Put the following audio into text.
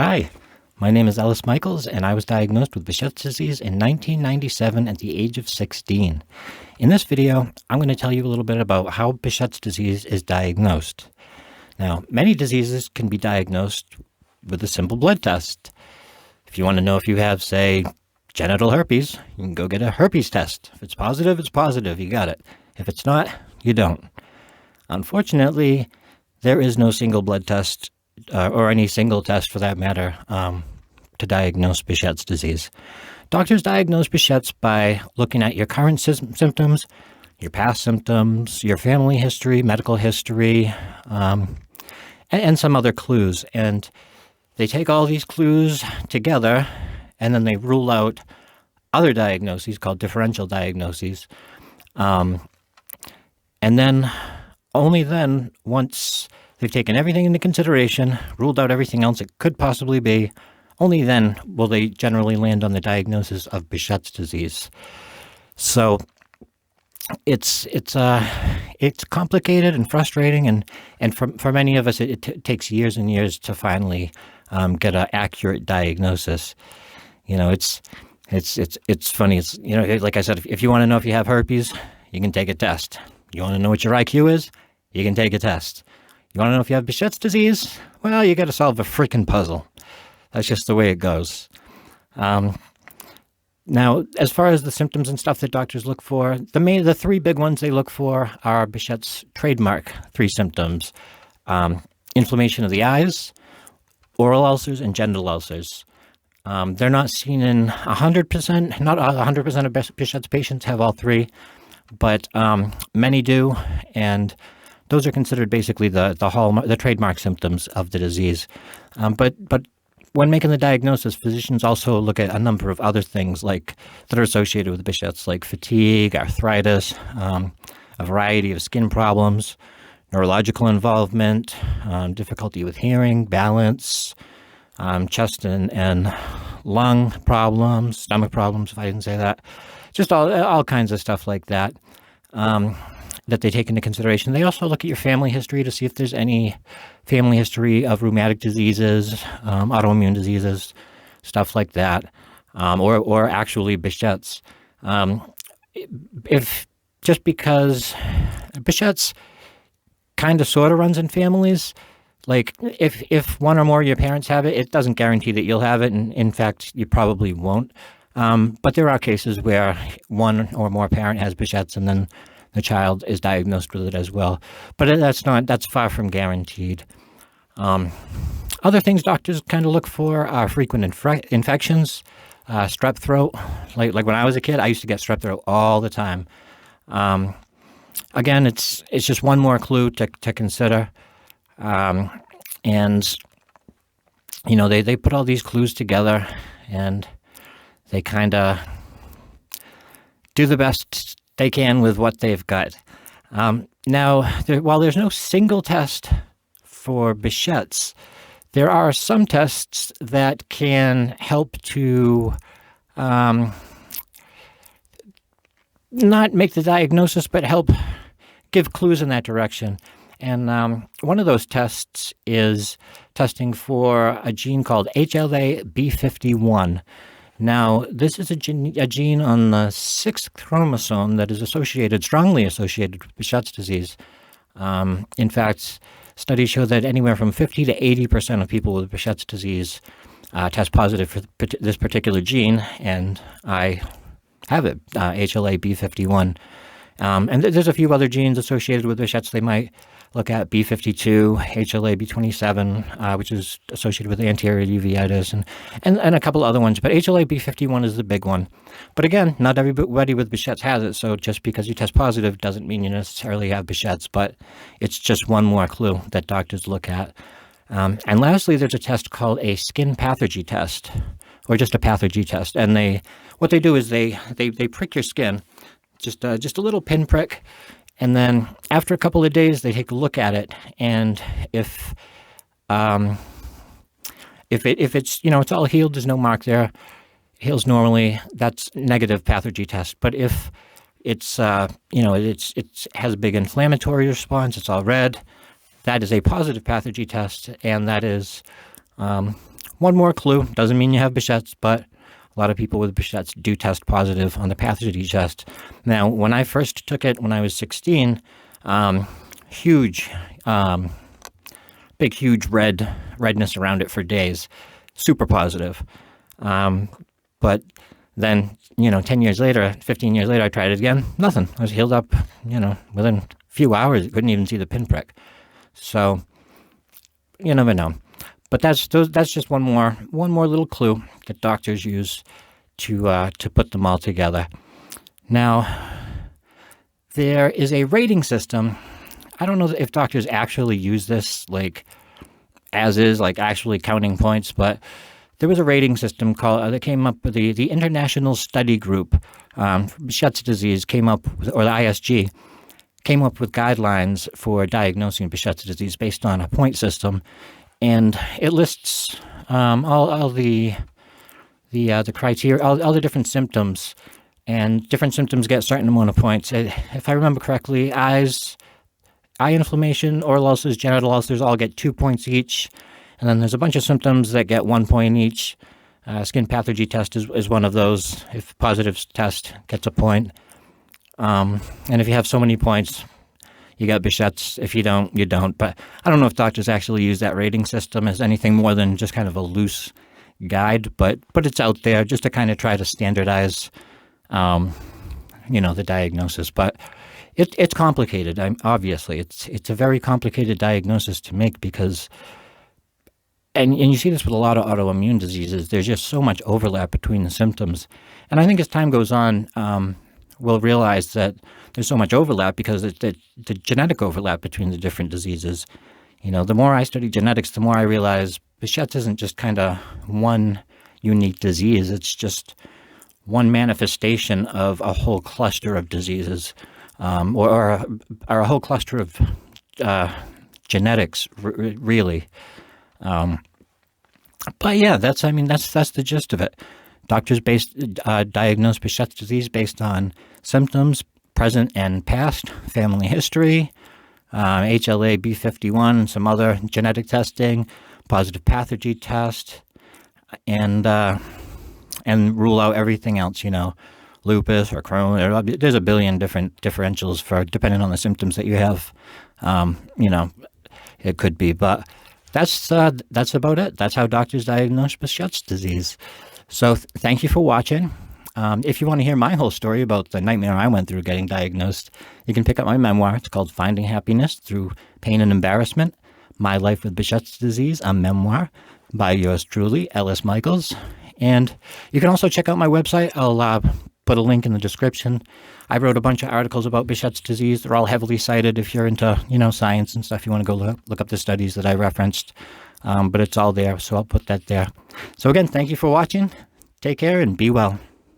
Hi, my name is Ellis Michaels, and I was diagnosed with Behcet's disease in 1997 at the age of 16. In this video, I'm going to tell you a little bit about how Behcet's disease is diagnosed. Now, many diseases can be diagnosed with a simple blood test. If you want to know if you have, say, genital herpes, you can go get a herpes test. If it's positive, it's positive. You got it. If it's not, you don't. Unfortunately, there is no single blood test or any single test for that matter to diagnose Behcet's disease. Doctors diagnose Behcet's by looking at your current symptoms, your past symptoms, your family history, medical history, and some other clues. And they take all these clues together, and then they rule out other diagnoses called differential diagnoses. And then, only then, once they've taken everything into consideration, ruled out everything else it could possibly be, only then will they generally land on the diagnosis of Behcet's disease. So it's complicated and frustrating, and for many of us, it takes years and years to finally get an accurate diagnosis. You know, it's funny. It's, you know, like I said, if you want to know if you have herpes, you can take a test. You want to know what your IQ is? You can take a test. You want to know if you have Behcet's disease? Well, you got to solve a freaking puzzle. That's just the way it goes. Now, as far as the symptoms and stuff that doctors look for, the three big ones they look for are Behcet's trademark three symptoms: inflammation of the eyes, oral ulcers, and genital ulcers. They're not seen in 100%. Not 100% of Behcet's patients have all three, but many do, and those are considered basically the trademark symptoms of the disease. But when making the diagnosis, physicians also look at a number of other things that are associated with Behcet's, like fatigue, arthritis, a variety of skin problems, neurological involvement, difficulty with hearing, balance, chest and lung problems, stomach problems, if I didn't say that. Just all kinds of stuff like that that they take into consideration. They also look at your family history to see if there's any family history of rheumatic diseases, autoimmune diseases, stuff like that, or actually Behcet's. Just because Behcet's kind of sort of runs in families, like if one or more of your parents have it, it doesn't guarantee that you'll have it, and in fact, you probably won't. But there are cases where one or more parent has Behcet's, and then the child is diagnosed with it as well. But that's far from guaranteed. Other things doctors kind of look for are frequent infections, strep throat. Like when I was a kid, I used to get strep throat all the time. Again, it's just one more clue to consider. And, you know, they put all these clues together, and they kind of do the best they can with what they've got. Now, while there's no single test for Behcet's, there are some tests that can help to not make the diagnosis, but help give clues in that direction. And one of those tests is testing for a gene called HLA-B51. Now, this is a gene on the 6th chromosome that is strongly associated with Behcet's disease. In fact, studies show that anywhere from 50 to 80% of people with Behcet's disease test positive for this particular gene, and I have it, HLA-B51. And there's a few other genes associated with Behcet's. They might look at B52, HLA-B27, which is associated with anterior uveitis, and a couple other ones. But HLA-B51 is the big one. But again, not everybody with Behcet's has it, so just because you test positive doesn't mean you necessarily have Behcet's, but it's just one more clue that doctors look at. And lastly, there's a test called a skin pathogen test, or just a pathogen test. And what they do is they prick your skin, just a little pinprick. And then after a couple of days, they take a look at it, and if it's, you know, it's all healed, there's no mark there, heals normally, that's negative pathogen test. But if it's it has a big inflammatory response, it's all red, that is a positive pathogen test, and that is one more clue. Doesn't mean you have Behcet's, but a lot of people with Behcet's do test positive on the pathogen test. Now, when I first took it when I was 16, huge, big, huge redness around it for days, super positive. But then, 10 years later, 15 years later, I tried it again. Nothing. I was healed up, within a few hours. Couldn't even see the pinprick. So you never know. But that's just one more little clue that doctors use to put them all together. Now, there is a rating system. I don't know if doctors actually use this like as is, like actually counting points, but there was a rating system that came up with the International Study Group, Behcet's disease came up with, or the ISG came up with guidelines for diagnosing Behcet's disease based on a point system, and it lists all the criteria, all the different symptoms, and different symptoms get a certain amount of points. If I remember correctly, eye inflammation, oral ulcers, genital ulcers all get 2 points each. And then there's a bunch of symptoms that get 1 point each. Skin pathogen test is one of those. If positive test gets a point. And if you have so many points, you got Behcet's. If you don't, you don't. But I don't know if doctors actually use that rating system as anything more than just kind of a loose guide. But it's out there just to kind of try to standardize, the diagnosis. But it's complicated. Obviously, it's a very complicated diagnosis to make because. And you see this with a lot of autoimmune diseases. There's just so much overlap between the symptoms. And I think as time goes on, we'll realize that there's so much overlap because the genetic overlap between the different diseases. The more I study genetics, the more I realize Behcet's isn't just kind of one unique disease. It's just one manifestation of a whole cluster of diseases, or a whole cluster of genetics, really. But yeah, that's the gist of it. Doctors diagnose Behcet's disease based on symptoms, present and past, family history, HLA B51, some other genetic testing, positive pathogen test, and rule out everything else, lupus or Crohn. There's a billion different differentials for depending on the symptoms that you have. It could be, but that's about it. That's how doctors diagnose Behcet's disease. So thank you for watching. If you want to hear my whole story about the nightmare I went through getting diagnosed, you can pick up my memoir. It's called Finding Happiness Through Pain and Embarrassment, My Life with Behcet's Disease, a memoir by yours truly, Ellis Michaels. And you can also check out my website. I'll put a link in the description. I wrote a bunch of articles about Behcet's disease. They're all heavily cited if you're into, science and stuff. You want to go look up the studies that I referenced. But it's all there, so I'll put that there. So again, thank you for watching. Take care and be well.